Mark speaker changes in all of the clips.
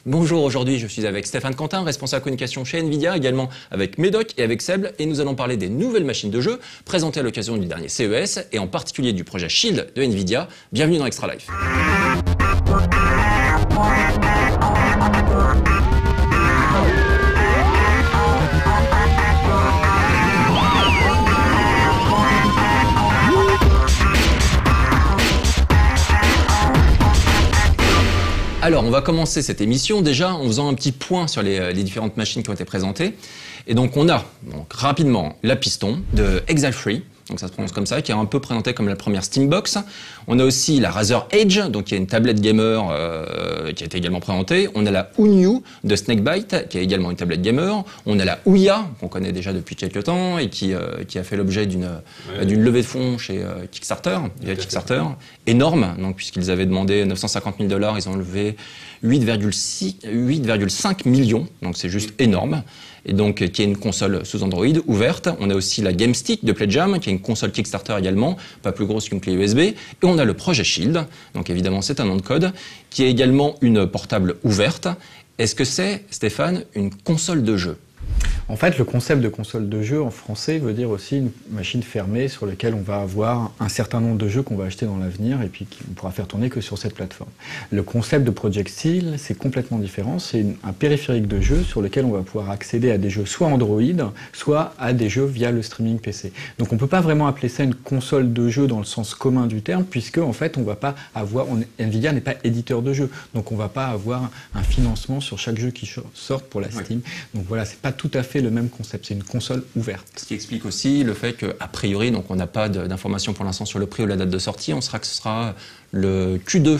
Speaker 1: Bonjour, aujourd'hui je suis avec Stéphane Quentin, responsable communication chez Nvidia, également avec Médoc et avec Seb, et nous allons parler des nouvelles machines de jeu présentées à l'occasion du dernier CES, et en particulier du projet Shield de Nvidia. Bienvenue dans Extra Life. Alors, on va commencer cette émission déjà en faisant un petit point sur les différentes machines qui ont été présentées. Et donc, on a rapidement la Piston de Exile3, donc ça se prononce comme ça, qui est un peu présentée comme la première Steambox. On a aussi la Razer Edge, donc qui est une tablette gamer qui a été également présentée. On a la Unyu de Snakebite, qui est également une tablette gamer. On a la Ouya, qu'on connaît déjà depuis quelques temps et qui a fait l'objet d'une levée de fonds chez Kickstarter, via Kickstarter. Énorme, donc puisqu'ils avaient demandé 950 000 $, ils ont levé 8,5 millions, donc c'est juste énorme. Et donc qui est une console sous Android ouverte. On a aussi la Game Stick de PlayJam, qui est une console Kickstarter également, pas plus grosse qu'une clé USB. Et on a le projet Shield, donc évidemment c'est un nom de code, qui est également une portable ouverte. Est-ce que c'est, Stéphane, une console de jeu ?
Speaker 2: En fait, le concept de console de jeu en français veut dire aussi une machine fermée sur laquelle on va avoir un certain nombre de jeux qu'on va acheter dans l'avenir et puis qu'on pourra faire tourner que sur cette plateforme. Le concept de Project Shield, c'est complètement différent. C'est un périphérique de jeu sur lequel on va pouvoir accéder à des jeux soit Android, soit à des jeux via le streaming PC. Donc on ne peut pas vraiment appeler ça une console de jeu dans le sens commun du terme, puisque en fait on va pas avoir, Nvidia n'est pas éditeur de jeux, donc on va pas avoir un financement sur chaque jeu qui sort pour la Steam. Donc voilà, c'est pas tout à fait le même concept, c'est une console ouverte.
Speaker 1: Ce qui explique aussi le fait qu'a priori, donc on n'a pas d'informations pour l'instant sur le prix ou la date de sortie, on sera que ce sera le Q2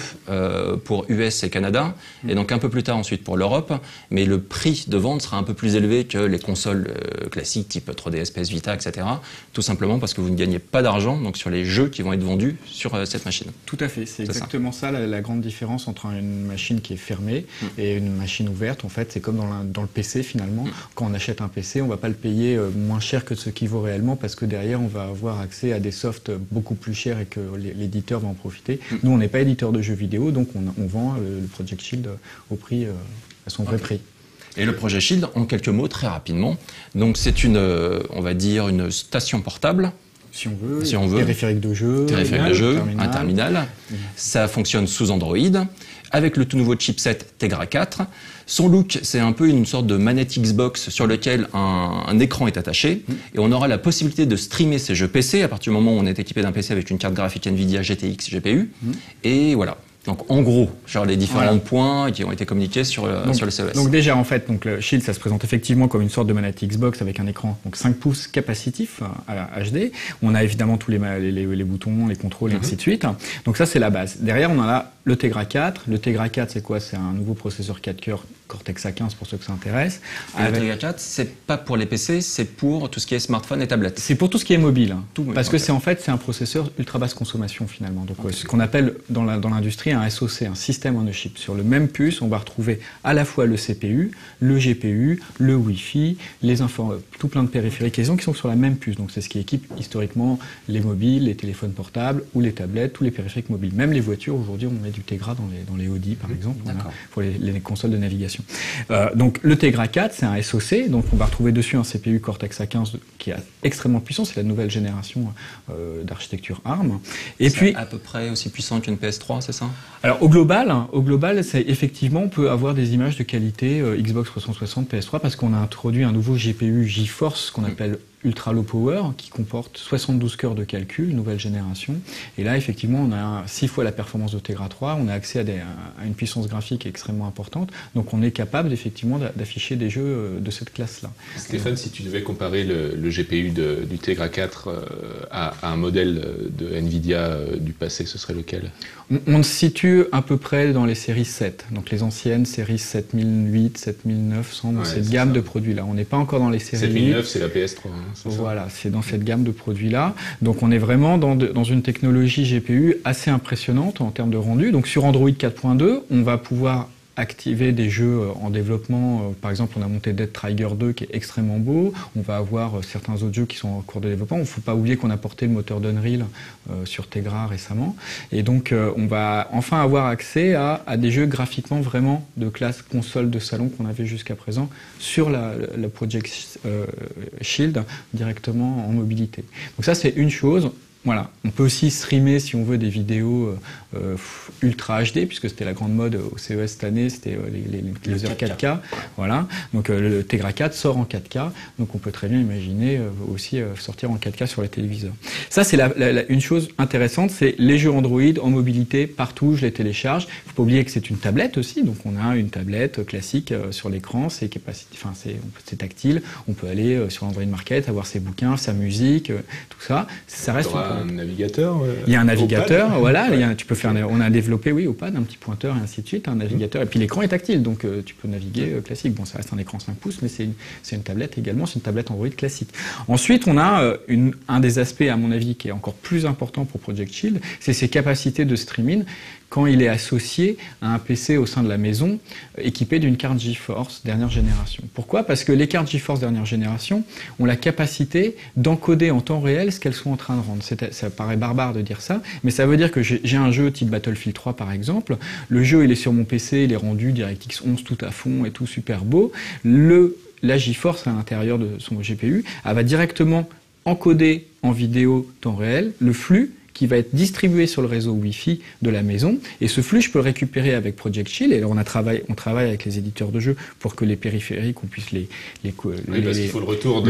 Speaker 1: pour US et Canada, et donc un peu plus tard ensuite pour l'Europe, mais le prix de vente sera un peu plus élevé que les consoles classiques type 3DS, PS Vita, etc. Tout simplement parce que vous ne gagnez pas d'argent donc sur les jeux qui vont être vendus sur cette machine.
Speaker 2: Tout à fait, c'est exactement ça la grande différence entre une machine qui est fermée et une machine ouverte. En fait, c'est comme dans le PC finalement. Quand on achète un PC, on ne va pas le payer moins cher que ce qu'il vaut réellement parce que derrière, on va avoir accès à des softs beaucoup plus chers et que l'éditeur va en profiter. Nous, on n'est pas éditeur de jeux vidéo, donc on vend le Project Shield au prix, à son vrai prix.
Speaker 1: Et le projet Shield, en quelques mots, très rapidement, donc c'est on va dire, une station portable.
Speaker 2: Si on veut, périphérique de jeu,
Speaker 1: un terminal. Ça fonctionne sous Android, avec le tout nouveau chipset Tegra 4. Son look, c'est un peu une sorte de manette Xbox sur lequel un écran est attaché. Et on aura la possibilité de streamer ces jeux PC à partir du moment où on est équipé d'un PC avec une carte graphique Nvidia GTX GPU. Et voilà. Donc en gros, genre les différents points qui ont été communiqués sur le CES.
Speaker 2: Donc déjà en fait, donc le Shield, ça se présente effectivement comme une sorte de manette Xbox avec un écran donc 5 pouces capacitif à HD. On a évidemment tous les boutons, les contrôles et ainsi de suite. Donc ça c'est la base. Derrière on a le Tegra 4. Le Tegra 4 c'est quoi? C'est un nouveau processeur 4 cœurs Cortex A15 pour ceux que ça intéresse.
Speaker 1: Le Tegra 4 c'est pas pour les PC, c'est pour tout ce qui est smartphone et tablette.
Speaker 2: C'est pour tout ce qui est mobile. Parce que c'est un processeur ultra basse consommation finalement. Donc ce qu'on appelle dans l'industrie un SoC, un système on a chip. Sur le même puce, on va retrouver à la fois le CPU, le GPU, le Wi-Fi, tout plein de périphériques qui sont sur la même puce. Donc c'est ce qui équipe historiquement les mobiles, les téléphones portables ou les tablettes, tous les périphériques mobiles. Même les voitures, aujourd'hui on met du Tegra dans les Audi par exemple, pour les consoles de navigation. Donc le Tegra 4 c'est un SoC, donc on va retrouver dessus un CPU Cortex A15 qui est extrêmement puissant, c'est la nouvelle génération d'architecture ARM. Et puis
Speaker 1: à peu près aussi puissant qu'une PS3, c'est ça?
Speaker 2: Alors au global, c'est effectivement on peut avoir des images de qualité Xbox 360, PS3 parce qu'on a introduit un nouveau GPU GeForce qu'on appelle Ultra Low Power qui comporte 72 cœurs de calcul, nouvelle génération. Et là, effectivement, on a 6 fois la performance de Tegra 3, on a accès à une puissance graphique extrêmement importante. Donc on est capable effectivement d'afficher des jeux de cette classe-là.
Speaker 3: Stéphane, si tu devais comparer le GPU du Tegra 4 à un modèle de Nvidia du passé, ce serait lequel?
Speaker 2: On se situe à peu près dans les séries 7, donc les anciennes séries 7008, 7900, dans cette gamme de produits-là. On n'est pas encore dans les séries
Speaker 3: 7009, c'est la PS3.
Speaker 2: Voilà, c'est dans cette gamme de produits-là. Donc on est vraiment dans une technologie GPU assez impressionnante en termes de rendu. Donc sur Android 4.2, on va pouvoir activer des jeux en développement. Par exemple, on a monté Dead Trigger 2 qui est extrêmement beau. On va avoir certains autres jeux qui sont en cours de développement. Il ne faut pas oublier qu'on a porté le moteur d'Unreal sur Tegra récemment. Et donc, on va enfin avoir accès à des jeux graphiquement vraiment de classe console de salon qu'on avait jusqu'à présent sur la Project Shield directement en mobilité. Donc ça, c'est une chose. Voilà, on peut aussi streamer si on veut des vidéos ultra HD, puisque c'était la grande mode au CES cette année, c'était les heures 4K. Voilà, donc le Tegra 4 sort en 4K, donc on peut très bien imaginer aussi sortir en 4K sur les téléviseurs. Ça, c'est une chose intéressante, c'est les jeux Android en mobilité partout, je les télécharge. Il ne faut pas oublier que c'est une tablette aussi, donc on a une tablette classique sur l'écran, c'est tactile. On peut aller sur Android Market, avoir ses bouquins, sa musique, tout ça. Ça reste
Speaker 3: un navigateur.
Speaker 2: Il y a un navigateur, voilà. Tu peux faire. On a développé, oui, au pad, un petit pointeur et ainsi de suite, un navigateur. Et puis l'écran est tactile, donc tu peux naviguer classique. Bon, ça reste un écran 5 pouces, mais c'est une tablette également, c'est une tablette Android classique. Ensuite, on a un des aspects, à mon avis, qui est encore plus important pour Project Shield, c'est ses capacités de streaming quand il est associé à un PC au sein de la maison équipé d'une carte GeForce dernière génération. Pourquoi ? Parce que les cartes GeForce dernière génération ont la capacité d'encoder en temps réel ce qu'elles sont en train de rendre. Ça paraît barbare de dire ça, mais ça veut dire que j'ai un jeu type Battlefield 3 par exemple, le jeu il est sur mon PC, il est rendu DirectX 11 tout à fond et tout super beau, la GeForce à l'intérieur de son GPU, elle va directement encoder en vidéo temps réel le flux qui va être distribué sur le réseau Wi-Fi de la maison. Et ce flux, je peux le récupérer avec Project Shield. Et alors, on travaille avec les éditeurs de jeux pour que les périphériques, on puisse le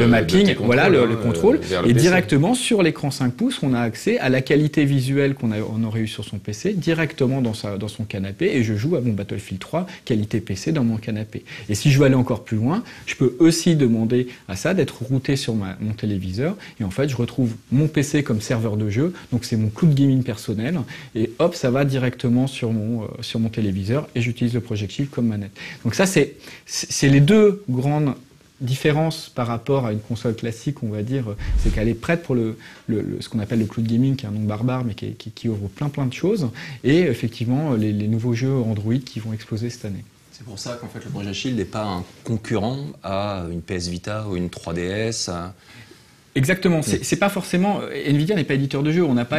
Speaker 2: mapping, voilà, le contrôle. Et directement, sur l'écran 5 pouces, on a accès à la qualité visuelle on aurait eu sur son PC, directement dans son canapé. Et je joue à mon Battlefield 3, qualité PC dans mon canapé. Et si je veux aller encore plus loin, je peux aussi demander à ça d'être routé sur mon téléviseur. Et en fait, je retrouve mon PC comme serveur de jeu. Donc, c'est mon cloud gaming personnel et hop, ça va directement sur mon téléviseur et j'utilise le Project Shield comme manette. Donc ça, c'est les deux grandes différences par rapport à une console classique, on va dire, c'est qu'elle est prête pour ce qu'on appelle le cloud gaming, qui est un nom barbare, mais qui ouvre plein de choses, et effectivement, les nouveaux jeux Android qui vont exploser cette année.
Speaker 1: C'est pour ça qu'en fait, le Project Shield n'est pas un concurrent à une PS Vita ou une 3DS.
Speaker 2: Exactement, c'est pas forcément. Nvidia n'est pas éditeur de jeux, on n'a pas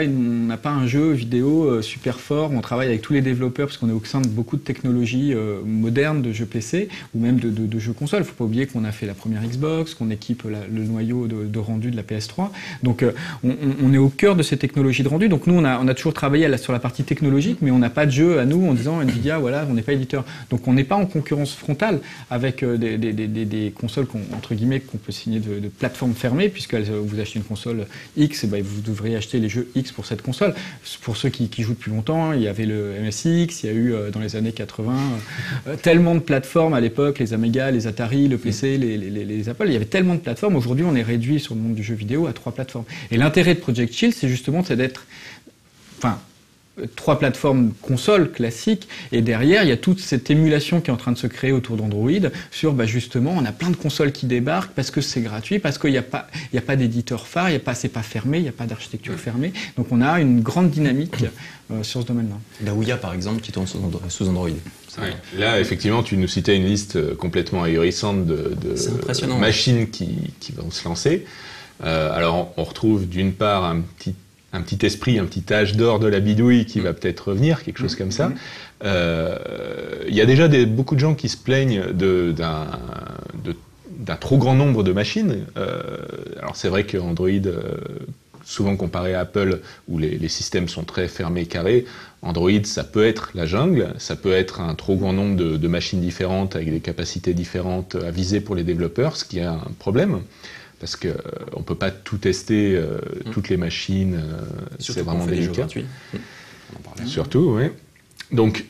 Speaker 2: un jeu vidéo super fort, on travaille avec tous les développeurs parce qu'on est au sein de beaucoup de technologies modernes de jeux PC ou même de jeux console. Il faut pas oublier qu'on a fait la première Xbox, qu'on équipe le noyau de rendu de la PS3. Donc on est au cœur de ces technologies de rendu. Donc nous on a toujours travaillé sur la partie technologique, mais on n'a pas de jeu à nous en disant Nvidia, voilà, on n'est pas éditeur. Donc on n'est pas en concurrence frontale avec des consoles entre guillemets qu'on peut signer de plateformes fermées, puisque vous achetez une console X, et ben vous devriez acheter les jeux X pour cette console. Pour ceux qui jouent depuis longtemps, il y avait le MSX, il y a eu dans les années 80 tellement de plateformes à l'époque, les Amiga, les Atari, le PC, les Apple, il y avait tellement de plateformes. Aujourd'hui, on est réduit sur le monde du jeu vidéo à 3 plateformes. Et l'intérêt de Project Shield, c'est justement d'être... 3 plateformes consoles classiques, et derrière il y a toute cette émulation qui est en train de se créer autour d'Android sur justement on a plein de consoles qui débarquent parce que c'est gratuit, parce qu'il n'y a pas d'éditeur phare, c'est pas fermé, il n'y a pas d'architecture fermée, donc on a une grande dynamique sur ce domaine-là.
Speaker 1: La Ouya par exemple qui tourne sous Android.
Speaker 3: Ouais. Là effectivement tu nous citais une liste complètement ahurissante de machines qui vont se lancer. Alors on retrouve d'une part un petit esprit, un petit âge d'or de la bidouille qui va peut-être revenir, quelque chose comme ça. Il y a déjà beaucoup de gens qui se plaignent d'un trop grand nombre de machines. Alors c'est vrai que Android, souvent comparé à Apple, où les systèmes sont très fermés, carrés, Android, ça peut être la jungle, ça peut être un trop grand nombre de machines différentes avec des capacités différentes à viser pour les développeurs, ce qui est un problème. Parce qu'on ne peut pas tout tester, toutes les machines, c'est vraiment délicat. Surtout, oui. Donc,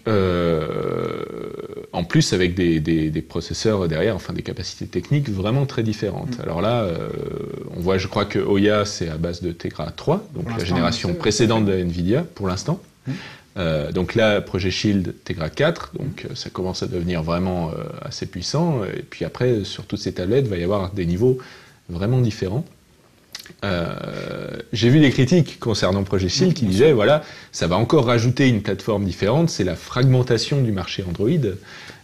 Speaker 3: en plus, avec des processeurs derrière, enfin des capacités techniques vraiment très différentes. Alors là, on voit, je crois que Ouya, c'est à base de Tegra 3, donc la génération précédente de Nvidia, pour l'instant. Donc là, Project Shield Tegra 4, donc ça commence à devenir vraiment assez puissant. Et puis après, sur toutes ces tablettes, il va y avoir des niveaux vraiment différents. J'ai vu des critiques concernant Projet Shield qui disaient, voilà, ça va encore rajouter une plateforme différente, c'est la fragmentation du marché Android.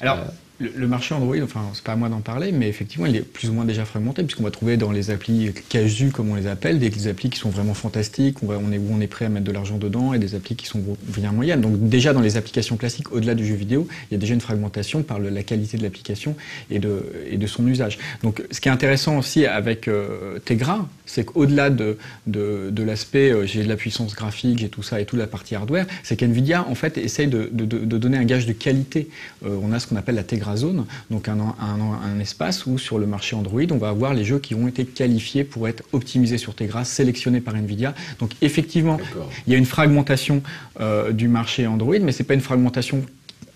Speaker 2: Alors, le marché Android, enfin, c'est pas à moi d'en parler, mais effectivement, il est plus ou moins déjà fragmenté, puisqu'on va trouver dans les applis casu, comme on les appelle, des applis qui sont vraiment fantastiques, où on est prêt à mettre de l'argent dedans, et des applis qui sont bien moyennes. Donc, déjà, dans les applications classiques, au-delà du jeu vidéo, il y a déjà une fragmentation par la qualité de l'application et de son usage. Donc, ce qui est intéressant aussi avec Tegra, c'est qu'au-delà de l'aspect, j'ai de la puissance graphique, j'ai tout ça et toute la partie hardware, c'est qu'NVIDIA, en fait, essaye de donner un gage de qualité. On a ce qu'on appelle la Tegra Zone, donc un espace où sur le marché Android, on va avoir les jeux qui ont été qualifiés pour être optimisés sur Tegra, sélectionnés par NVIDIA. Donc effectivement, il y a une fragmentation du marché Android, mais c'est pas une fragmentation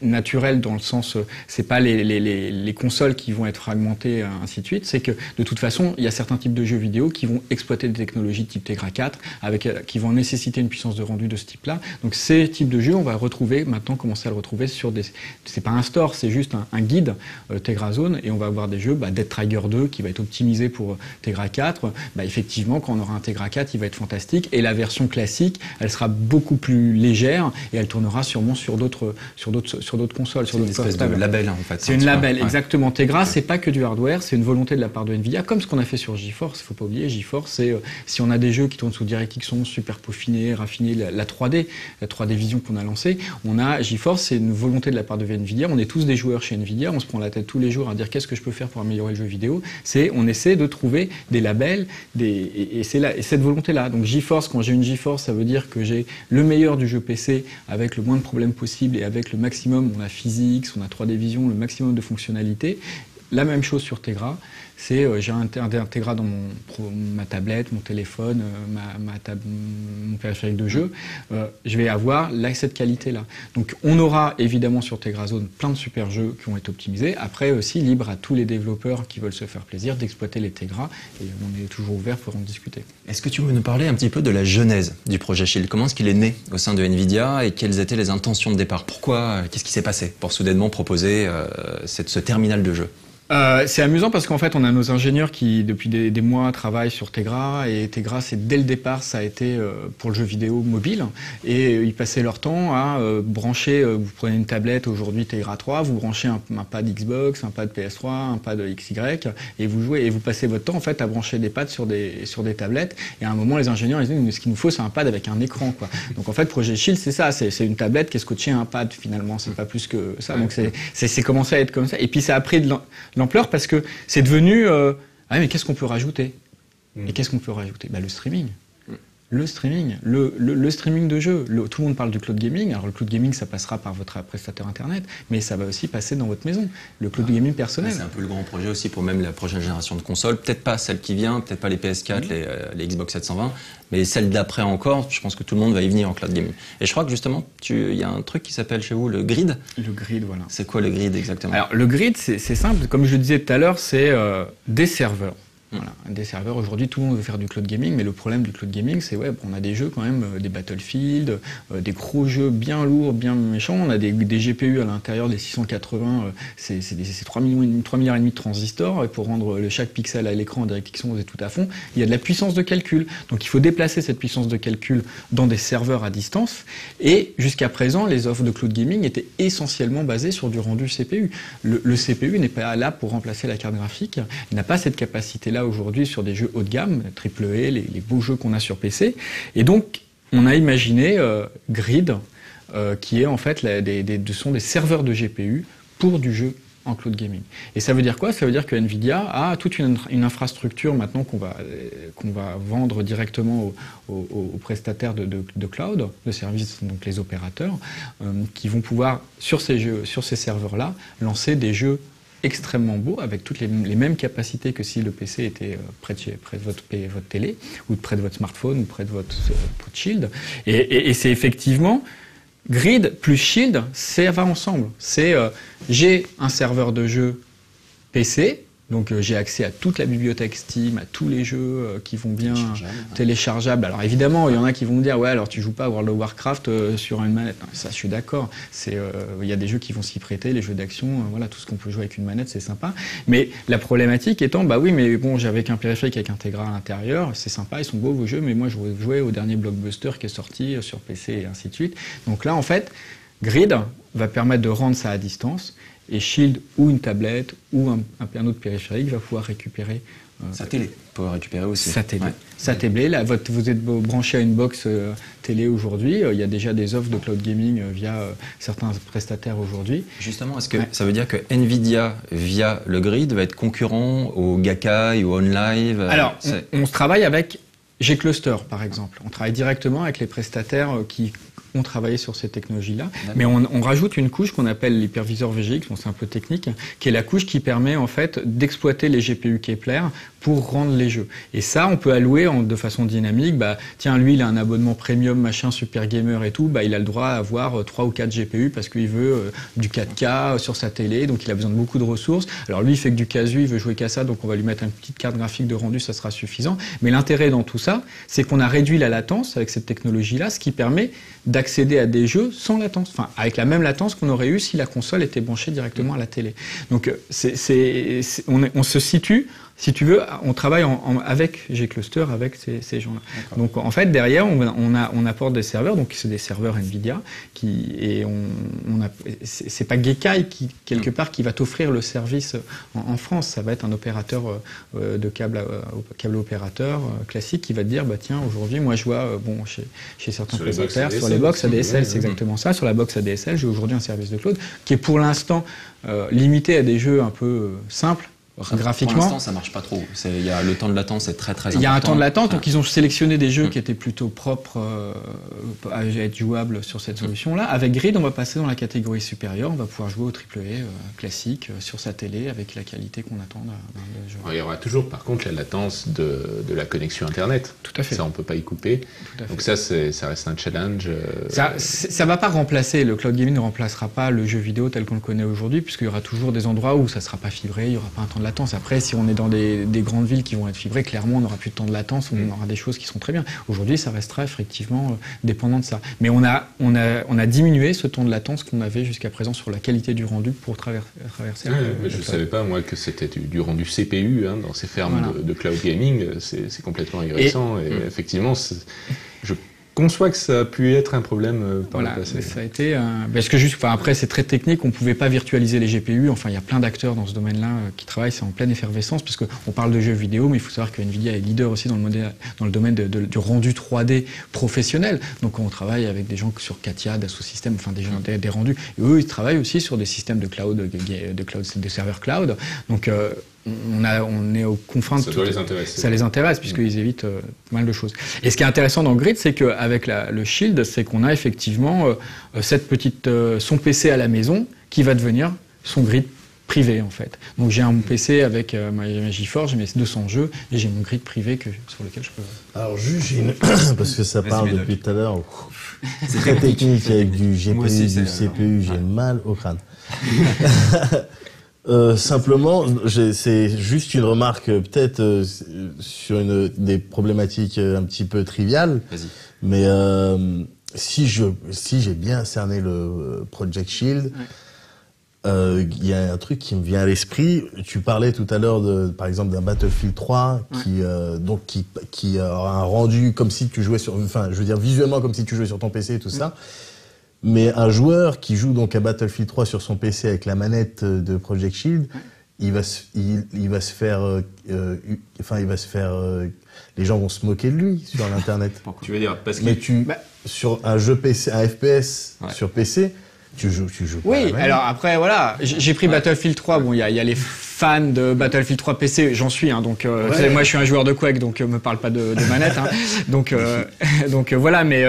Speaker 2: naturel dans le sens, c'est pas les consoles qui vont être fragmentées, ainsi de suite, c'est que de toute façon, il y a certains types de jeux vidéo qui vont exploiter des technologies type Tegra 4, qui vont nécessiter une puissance de rendu de ce type-là. Donc ces types de jeux, on va retrouver, maintenant commencer à le retrouver sur c'est pas un store, c'est juste un guide Tegra Zone, et on va avoir des jeux, Dead Trigger 2 qui va être optimisé pour Tegra 4, effectivement, quand on aura un Tegra 4, il va être fantastique, et la version classique, elle sera beaucoup plus légère, et elle tournera sûrement sur d'autres consoles, sur d'autres
Speaker 1: espèce de label, en fait.
Speaker 2: C'est une label, exactement. Tegra, c'est pas que du hardware, c'est une volonté de la part de NVIDIA, comme ce qu'on a fait sur GeForce. Il faut pas oublier, GeForce, c'est si on a des jeux qui tournent sous DirectX 11, super peaufinés, raffinés, la 3D Vision qu'on a lancée, on a GeForce, c'est une volonté de la part de NVIDIA. On est tous des joueurs chez NVIDIA, on se prend la tête tous les jours à dire qu'est-ce que je peux faire pour améliorer le jeu vidéo. On essaie de trouver des labels, et c'est cette volonté-là. Donc GeForce, quand j'ai une GeForce, ça veut dire que j'ai le meilleur du jeu PC avec le moins de problèmes possible et avec le maximum, on a physics, on a 3D Vision, le maximum de fonctionnalités. La même chose sur Tegra, j'ai un Tegra dans ma tablette, mon téléphone, mon périphérique de jeu, je vais avoir cette qualité-là. Donc on aura évidemment sur Tegra Zone plein de super jeux qui ont été optimisés. Après aussi, libre à tous les développeurs qui veulent se faire plaisir d'exploiter les Tegra, et on est toujours ouvert pour en discuter.
Speaker 1: Est-ce que tu veux nous parler un petit peu de la genèse du projet Shield? Comment est-ce qu'il est né au sein de NVIDIA et quelles étaient les intentions de départ? Pourquoi, qu'est-ce qui s'est passé pour soudainement proposer ce terminal de jeu?
Speaker 2: C'est amusant parce qu'en fait, on a nos ingénieurs qui, depuis des mois, travaillent sur Tegra. Et Tegra, dès le départ, ça a été pour le jeu vidéo mobile. Et ils passaient leur temps à brancher, vous prenez une tablette, aujourd'hui Tegra 3, vous branchez un pad Xbox, un pad PS3, un pad XY, et vous jouez. Et vous passez votre temps, en fait, à brancher des pads sur des tablettes. Et à un moment, les ingénieurs, ils disent, ce qu'il nous faut, c'est un pad avec un écran, quoi. Donc, en fait, Projet Shield, c'est ça. C'est une tablette qui est scotchée à un pad, finalement. C'est pas plus que ça. Donc, c'est commencé à être comme ça. Et puis, ça a pris de l'ampleur parce que c'est devenu mais qu'est-ce qu'on peut rajouter? Et qu'est-ce qu'on peut rajouter? Le streaming. Le streaming, le streaming de jeux. Tout le monde parle du cloud gaming. Alors le cloud gaming, ça passera par votre prestataire internet, mais ça va aussi passer dans votre maison. Le cloud gaming personnel.
Speaker 1: C'est un peu le grand projet aussi pour même la prochaine génération de consoles. Peut-être pas celle qui vient, peut-être pas les PS4, les Xbox 720, mais celle d'après encore. Je pense que tout le monde va y venir en cloud gaming. Et je crois que justement, il y a un truc qui s'appelle chez vous le grid.
Speaker 2: Le grid, voilà.
Speaker 1: C'est quoi le grid exactement?
Speaker 2: Alors le grid, c'est simple. Comme je le disais tout à l'heure, c'est des serveurs. Voilà, des serveurs. Aujourd'hui, tout le monde veut faire du cloud gaming, mais le problème du cloud gaming, c'est on a des jeux quand même, des Battlefield, des gros jeux bien lourds, bien méchants. On a des GPU à l'intérieur des 680, c'est 3,5 milliards de transistors, et pour rendre chaque pixel à l'écran en DirectX 11 et tout à fond, il y a de la puissance de calcul. Donc il faut déplacer cette puissance de calcul dans des serveurs à distance. Et jusqu'à présent, les offres de cloud gaming étaient essentiellement basées sur du rendu CPU. Le CPU n'est pas là pour remplacer la carte graphique. Il n'a pas cette capacité-là aujourd'hui sur des jeux haut de gamme, AAA, les beaux jeux qu'on a sur PC. Et donc, on a imaginé Grid, qui est en fait sont des serveurs de GPU pour du jeu en cloud gaming. Et ça veut dire quoi? Ça veut dire que NVIDIA a toute une infrastructure maintenant qu'on va vendre directement aux prestataires de cloud, de services, donc les opérateurs, qui vont pouvoir, sur ces serveurs-là, lancer des jeux extrêmement beau, avec toutes les mêmes capacités que si le PC était près de votre télé, ou près de votre smartphone, ou près de votre Shield. Et c'est effectivement, Grid plus Shield, ça va ensemble. J'ai un serveur de jeu PC, Donc j'ai accès à toute la bibliothèque Steam, à tous les jeux qui vont bien téléchargeables. Alors évidemment, il y en a qui vont me dire ouais, alors tu joues pas à World of Warcraft sur une manette. Non, ça, je suis d'accord. Il y a des jeux qui vont s'y prêter, les jeux d'action, voilà, tout ce qu'on peut jouer avec une manette, c'est sympa. Mais la problématique étant, bah oui, mais bon, j'avais qu'un périphérique avec Integra à l'intérieur, c'est sympa, ils sont beaux vos jeux, mais moi je voulais jouer au dernier blockbuster qui est sorti sur PC et ainsi de suite. Donc là, en fait, Grid va permettre de rendre ça à distance. Et Shield ou une tablette ou un autre périphérique va pouvoir récupérer
Speaker 1: sa télé. Pouvoir récupérer aussi.
Speaker 2: Sa télé. Ouais. Sa télé. Là, vous êtes branché à une box télé aujourd'hui. Il y a déjà des offres de cloud gaming via certains prestataires aujourd'hui.
Speaker 1: Justement, est-ce que ça veut dire que Nvidia, via le Grid, va être concurrent au Gaikai ou au OnLive?
Speaker 2: Alors, on se travaille avec G-Cluster, par exemple. On travaille directement avec les prestataires qui ont travaillé sur ces technologies-là, mais on rajoute une couche qu'on appelle l'hyperviseur VGX, bon, c'est un peu technique, qui est la couche qui permet en fait d'exploiter les GPU Kepler pour rendre les jeux. Et ça, on peut allouer de façon dynamique. Bah, tiens, lui, il a un abonnement premium, machin, super gamer et tout. Bah, il a le droit à avoir 3 ou 4 GPU parce qu'il veut du 4K sur sa télé, donc il a besoin de beaucoup de ressources. Alors lui, il fait que du casu, il veut jouer qu'à ça, donc on va lui mettre une petite carte graphique de rendu, ça sera suffisant. Mais l'intérêt dans tout ça, c'est qu'on a réduit la latence avec cette technologie-là, ce qui permet d'accéder à des jeux sans latence, enfin avec la même latence qu'on aurait eu si la console était branchée directement à la télé. Donc on se situe, si tu veux, on travaille avec G-Cluster, avec ces gens-là. Donc en fait derrière on apporte des serveurs, donc c'est des serveurs Nvidia c'est pas Gaikai qui quelque part qui va t'offrir le service en France, ça va être un opérateur de câble opérateur classique qui va te dire bah tiens aujourd'hui moi je vois chez certains prestataires sur les box ADSL, c'est exactement ça. Sur la box ADSL, j'ai aujourd'hui un service de cloud qui est pour l'instant limité à des jeux un peu simples. Graphiquement,
Speaker 1: pour l'instant, ça marche pas trop. Il y a le temps de latence est très important.
Speaker 2: Il y a un temps de latence, donc ils ont sélectionné des jeux qui étaient plutôt propres à être jouables sur cette solution-là. Avec Grid, on va passer dans la catégorie supérieure. On va pouvoir jouer au AAA classique sur sa télé avec la qualité qu'on attend d'un jeu.
Speaker 3: Il y aura toujours, par contre, la latence de la connexion Internet.
Speaker 2: Tout à fait.
Speaker 3: Ça, on peut pas y couper. Donc ça reste un challenge.
Speaker 2: Ça va pas remplacer. Le cloud gaming ne remplacera pas le jeu vidéo tel qu'on le connaît aujourd'hui, puisqu'il y aura toujours des endroits où ça sera pas fibré, il y aura pas un temps de latence. Après, si on est dans des grandes villes qui vont être fibrées, clairement, on n'aura plus de temps de latence, on aura des choses qui sont très bien. Aujourd'hui, ça restera effectivement dépendant de ça. Mais on a diminué ce temps de latence qu'on avait jusqu'à présent sur la qualité du rendu pour traverser.
Speaker 3: Je ne savais pas, moi, que c'était du rendu CPU dans ces fermes de cloud gaming. C'est complètement ahurissant. Et effectivement, je conçois que ça a pu être un problème par le passé.
Speaker 2: Ça a été parce que après c'est très technique, on pouvait pas virtualiser les GPU. Enfin, il y a plein d'acteurs dans ce domaine-là qui travaillent, c'est en pleine effervescence parce que on parle de jeux vidéo, mais il faut savoir que Nvidia est leader aussi dans le domaine du rendu 3D professionnel. Donc on travaille avec des gens sur Katia, Dassault Systèmes, enfin des gens des rendus. Et eux, ils travaillent aussi sur des systèmes de cloud, de serveurs cloud. Donc on est aux confins de
Speaker 3: ça doit les intéresser.
Speaker 2: Ça les intéresse puisqu'ils évitent pas mal de choses. Et ce qui est intéressant dans Grid, c'est qu'avec le Shield, c'est qu'on a effectivement cette petite son PC à la maison qui va devenir son Grid privé en fait. Donc j'ai un PC avec ma GeForce, j'ai mes 200 jeux et j'ai mon Grid privé sur lequel je peux.
Speaker 4: Alors juste parce que ça parle depuis tout à l'heure. C'est très technique avec du GPU, aussi, du CPU, j'ai mal au crâne. Simplement, c'est juste une remarque peut-être sur des problématiques un petit peu triviales.
Speaker 1: Vas-y.
Speaker 4: Mais si j'ai bien cerné le Project Shield, il y a un truc qui me vient à l'esprit. Tu parlais tout à l'heure par exemple d'un Battlefield 3 qui aura un rendu comme si tu jouais je veux dire visuellement comme si tu jouais sur ton PC et tout ça. Mais un joueur qui joue donc à Battlefield 3 sur son PC avec la manette de Project Shield, il va se faire, les gens vont se moquer de lui sur l'internet.
Speaker 3: Tu veux dire parce que
Speaker 4: sur un jeu PC, un FPS sur PC, tu joues pas.
Speaker 2: Oui, alors après voilà, j'ai pris Battlefield 3. Bon, il y a les fans de Battlefield 3 PC, j'en suis. Donc moi, je suis un joueur de Quake, donc me parle pas de manette. Donc voilà, mais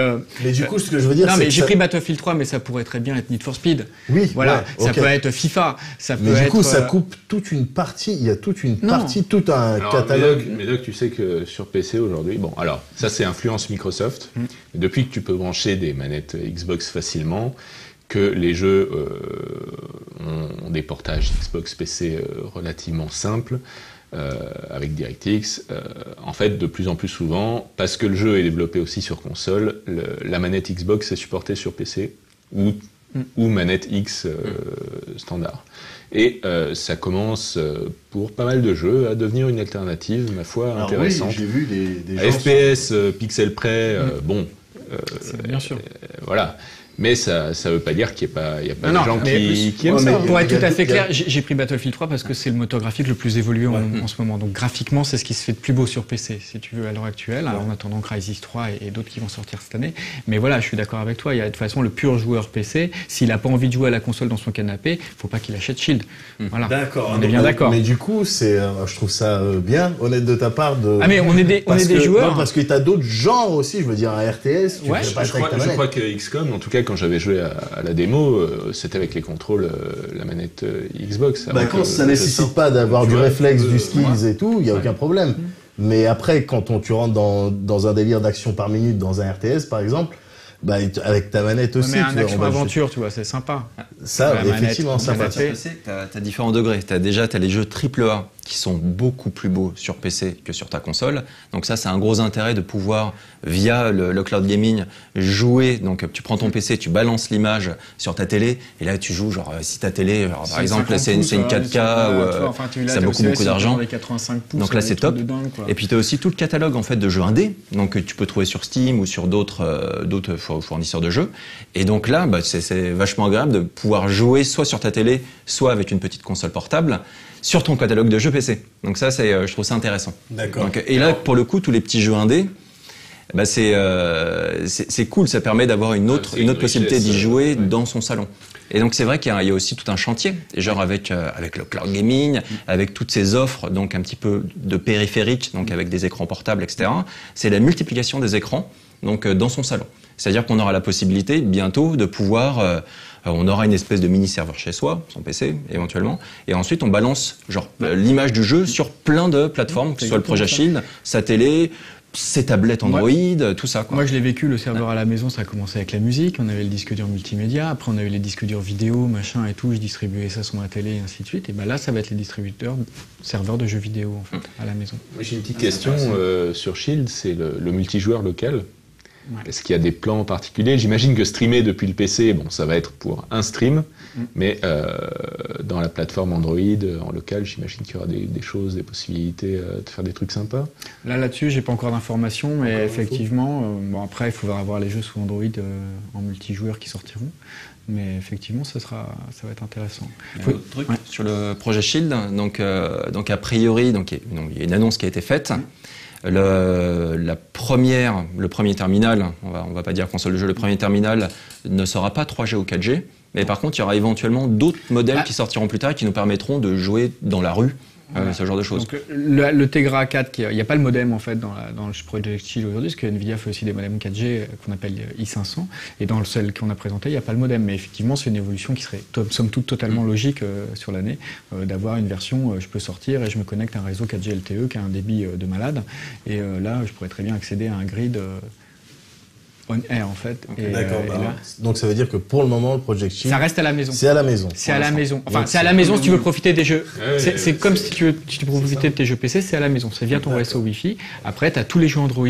Speaker 4: du coup, ce que je veux dire,
Speaker 2: non, mais j'ai pris Battlefield 3, mais ça pourrait très bien être Need for Speed.
Speaker 4: Oui,
Speaker 2: voilà, ça peut être FIFA, ça peut être.
Speaker 4: Mais du coup, ça coupe toute une partie. Il y a toute une partie, tout un catalogue.
Speaker 3: Mais Doc, tu sais que sur PC aujourd'hui, bon, alors ça c'est influence Microsoft. Depuis que tu peux brancher des manettes Xbox facilement, que les jeux ont des portages Xbox PC relativement simples, avec DirectX. En fait, de plus en plus souvent, parce que le jeu est développé aussi sur console, la manette Xbox est supportée sur PC ou manette X standard. Et ça commence, pour pas mal de jeux, à devenir une alternative, ma foi, intéressante.
Speaker 4: Oui, j'ai vu des gens
Speaker 3: FPS, pixel près, bon...
Speaker 2: bien sûr.
Speaker 3: Voilà. Mais ça ne veut pas dire qu'il n'y a pas de gens qui aiment ça.
Speaker 2: Pour être tout à fait clair, j'ai pris Battlefield 3 parce que c'est le moteur graphique le plus évolué en ce moment. Donc graphiquement, c'est ce qui se fait de plus beau sur PC, si tu veux, à l'heure actuelle, en attendant Crysis 3 et d'autres qui vont sortir cette année. Mais voilà, je suis d'accord avec toi. Il y a de toute façon le pur joueur PC. S'il n'a pas envie de jouer à la console dans son canapé, il ne faut pas qu'il achète Shield. Voilà.
Speaker 4: D'accord.
Speaker 2: On est bien d'accord.
Speaker 4: Mais du coup, je trouve ça bien, honnête de ta part de.
Speaker 2: Ah mais on est des joueurs.
Speaker 4: Non, parce que tu as d'autres genres aussi. Je veux dire, un RTS. Tu
Speaker 3: je crois que XCOM, en tout cas, quand j'avais joué à la démo, c'était avec les contrôles, la manette Xbox.
Speaker 4: Quand ça nécessite pas d'avoir du réflexe, du skills et tout, il y a aucun problème. Mais après, quand tu rentres dans un délire d'action par minute dans un RTS, par exemple. Avec ta manette aussi.
Speaker 2: Mais un action-aventure, tu vois, c'est sympa.
Speaker 4: Ça, effectivement, ça va.
Speaker 1: Tu as différents degrés. Tu as les jeux AAA qui sont beaucoup plus beaux sur PC que sur ta console. Donc ça, c'est un gros intérêt de pouvoir, via le cloud gaming, jouer. Donc tu prends ton PC, tu balances l'image sur ta télé, et là tu joues, genre, si ta télé, par exemple, c'est une 4K, ou ça a beaucoup d'argent. Donc là, c'est top. Et puis tu as aussi tout le catalogue en fait, de jeux indés, donc tu peux trouver sur Steam ou sur d'autres fournisseurs de jeux. Et donc là, c'est vachement agréable de pouvoir jouer soit sur ta télé, soit avec une petite console portable, sur ton catalogue de jeux PC. Donc ça, je trouve ça intéressant.
Speaker 4: D'accord.
Speaker 1: Et là, pour le coup, tous les petits jeux indés, c'est cool, ça permet d'avoir une autre possibilité d'y jouer dans son salon. Et donc c'est vrai qu'il y a aussi tout un chantier, genre avec le cloud gaming, avec toutes ces offres, donc un petit peu de périphériques, donc avec des écrans portables, etc. C'est la multiplication des écrans, donc dans son salon. C'est-à-dire qu'on aura la possibilité bientôt de pouvoir, on aura une espèce de mini-serveur chez soi, son PC éventuellement, et ensuite on balance l'image du jeu sur plein de plateformes, que ce soit le Project Shield, sa télé, ses tablettes Android, tout ça.
Speaker 2: Moi je l'ai vécu, le serveur à la maison, ça a commencé avec la musique, on avait le disque dur multimédia, après on avait les disques durs vidéo, machin et tout, je distribuais ça sur ma télé et ainsi de suite, et là ça va être les serveurs de jeux vidéo en fait, à la maison.
Speaker 3: Moi j'ai une petite question sur Shield, c'est le multijoueur local. Est-ce qu'il y a des plans particuliers? J'imagine que streamer depuis le PC, ça va être pour un stream, mais dans la plateforme Android, en local, j'imagine qu'il y aura des choses, des possibilités de faire des trucs sympas.
Speaker 2: Là-dessus, j'ai pas encore d'informations, mais effectivement, après, il faudra avoir les jeux sous Android en multijoueur qui sortiront. Mais effectivement, ça va être intéressant.
Speaker 1: Autre truc sur le projet Shield, donc a priori, il y a une annonce qui a été faite. Le premier terminal, on va pas dire console de jeu, le premier terminal ne sera pas 3G ou 4G, mais par contre il y aura éventuellement d'autres modèles qui sortiront plus tard et qui nous permettront de jouer dans la rue, ce genre de choses.
Speaker 2: Donc, le Tegra 4, il n'y a pas le modem en fait dans le Project Shield aujourd'hui, parce que Nvidia fait aussi des modems 4G qu'on appelle i500, et dans celle qu'on a présenté, il n'y a pas le modem, mais effectivement c'est une évolution qui serait somme toute totalement logique sur l'année, d'avoir une version, je peux sortir et je me connecte à un réseau 4G LTE qui a un débit de malade, et là je pourrais très bien accéder à un grid on-air en fait.
Speaker 4: Okay. D'accord. Donc ça veut dire que pour le moment, le Project Shield...
Speaker 2: Ça reste à la maison.
Speaker 4: C'est à la maison.
Speaker 2: C'est à la maison. Enfin, c'est à la maison si tu veux profiter des jeux. C'est comme si tu veux profiter de tes jeux PC, c'est à la maison. C'est via ton réseau Wi-Fi. Après, tu as tous les jeux Android,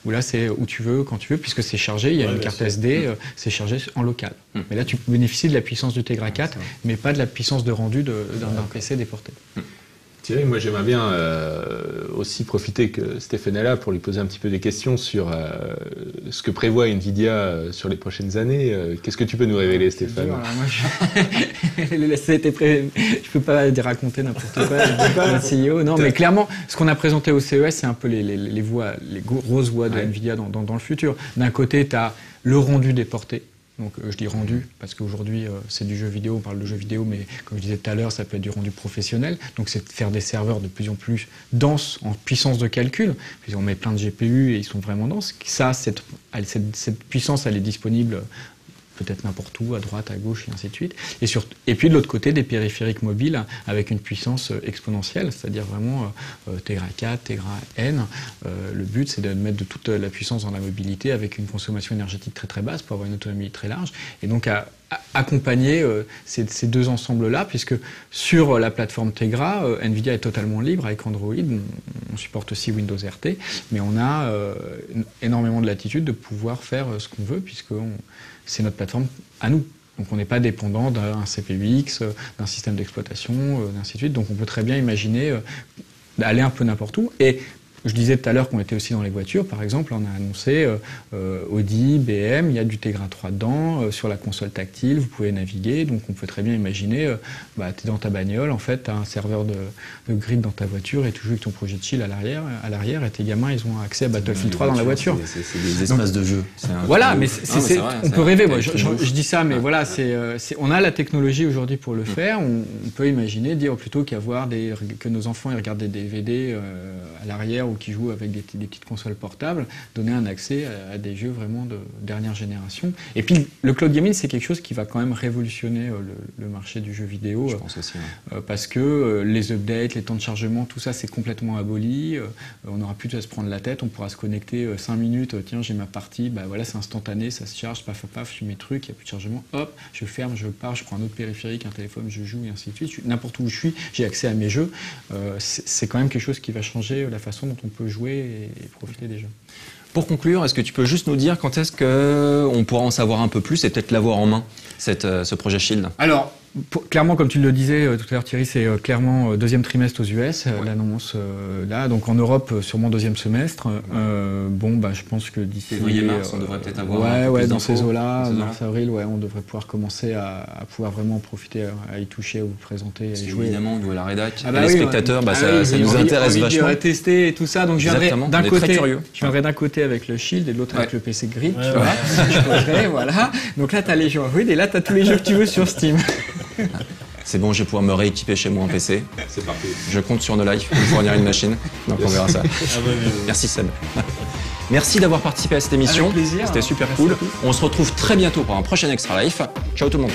Speaker 2: où là, c'est où tu veux, quand tu veux, puisque c'est chargé. Il y a une carte SD, c'est chargé en local. Mais là, tu peux bénéficier de la puissance du Tegra 4, mais pas de la puissance de rendu d'un PC déporté.
Speaker 3: Thierry, moi j'aimerais bien aussi profiter que Stéphane est là pour lui poser un petit peu des questions sur ce que prévoit Nvidia sur les prochaines années. Qu'est-ce que tu peux nous révéler, Stéphane?
Speaker 2: Je peux pas raconter n'importe quoi, je suis pas un CEO. Non, mais clairement, ce qu'on a présenté au CES, c'est un peu les grosses voies de Nvidia dans le futur. D'un côté, tu as le rendu déporté. Donc je dis rendu parce qu'aujourd'hui c'est du jeu vidéo, on parle de jeu vidéo, mais comme je disais tout à l'heure, ça peut être du rendu professionnel. Donc c'est de faire des serveurs de plus en plus denses en puissance de calcul. Puis on met plein de GPU et ils sont vraiment denses. Ça, cette puissance, elle est disponible peut-être n'importe où, à droite, à gauche, et ainsi de suite. Et puis de l'autre côté, des périphériques mobiles avec une puissance exponentielle, c'est-à-dire vraiment Tegra 4, Tegra N. Le but, c'est de mettre de toute la puissance dans la mobilité avec une consommation énergétique très très basse pour avoir une autonomie très large. Et donc à accompagner ces deux ensembles-là, puisque sur la plateforme Tegra, NVIDIA est totalement libre avec Android, on supporte aussi Windows RT, mais on a énormément de latitude de pouvoir faire ce qu'on veut, puisque c'est notre plateforme à nous. Donc on n'est pas dépendant d'un CPU-X, d'un système d'exploitation, ainsi de suite. Donc on peut très bien imaginer d'aller un peu n'importe où. Et je disais tout à l'heure qu'on était aussi dans les voitures, par exemple, on a annoncé Audi, BM, il y a du Tegra 3 dedans, sur la console tactile, vous pouvez naviguer, donc on peut très bien imaginer, tu es dans ta bagnole, en fait, tu as un serveur de grid dans ta voiture et tu joues avec ton projet de chill à l'arrière, et tes gamins, ils ont accès à Battlefield 3 dans la voiture.
Speaker 1: C'est des espaces de jeu.
Speaker 2: Voilà, mais on peut rêver, moi, je dis ça, mais voilà, on a la technologie aujourd'hui pour le faire, on peut imaginer, dire plutôt qu'avoir que nos enfants ils regardent des DVD à l'arrière qui jouent avec des petites consoles portables, donner un accès à des jeux vraiment de dernière génération. Et puis le cloud gaming, c'est quelque chose qui va quand même révolutionner le marché du jeu vidéo.
Speaker 1: Je pense aussi.
Speaker 2: Parce que les updates, les temps de chargement, tout ça, c'est complètement aboli. On n'aura plus à se prendre la tête, on pourra se connecter 5 minutes, tiens, j'ai ma partie, voilà, c'est instantané, ça se charge, paf, je fais mes trucs, il n'y a plus de chargement, hop, je ferme, je pars, je prends un autre périphérique, un téléphone, je joue, et ainsi de suite. N'importe où je suis, j'ai accès à mes jeux. C'est quand même quelque chose qui va changer la façon dont on peut jouer et profiter des jeux.
Speaker 1: Pour conclure, est-ce que tu peux juste nous dire quand est-ce qu'on pourra en savoir un peu plus et peut-être l'avoir en main, ce projet Shield?
Speaker 2: Alors, clairement, comme tu le disais tout à l'heure, Thierry, c'est clairement deuxième trimestre aux US, l'annonce là. Donc en Europe, sûrement deuxième semestre. Je pense que d'ici
Speaker 1: février-mars, on devrait peut-être avoir
Speaker 2: dans ces eaux-là, mars-avril, on devrait pouvoir commencer à pouvoir vraiment profiter, à y toucher, à vous présenter, à y jouer.
Speaker 1: Évidemment, nous à la rédac, les spectateurs, ça nous intéresse vachement.
Speaker 2: À tester et tout ça. Donc je viendrai d'un côté avec le Shield et de l'autre avec le PC Grid. Tu vois, je poserai, voilà. Donc là, t'as les jeux Android et là, t'as tous les jeux que tu veux sur Steam.
Speaker 1: C'est bon, je vais pouvoir me rééquiper chez moi en PC.
Speaker 3: C'est parfait.
Speaker 1: Je compte sur No Life pour me fournir une machine. Donc on verra ça. Merci Seb. Merci d'avoir participé à cette émission.
Speaker 2: Avec plaisir.
Speaker 1: C'était super cool. On se retrouve très bientôt pour un prochain Extra Life. Ciao tout le monde.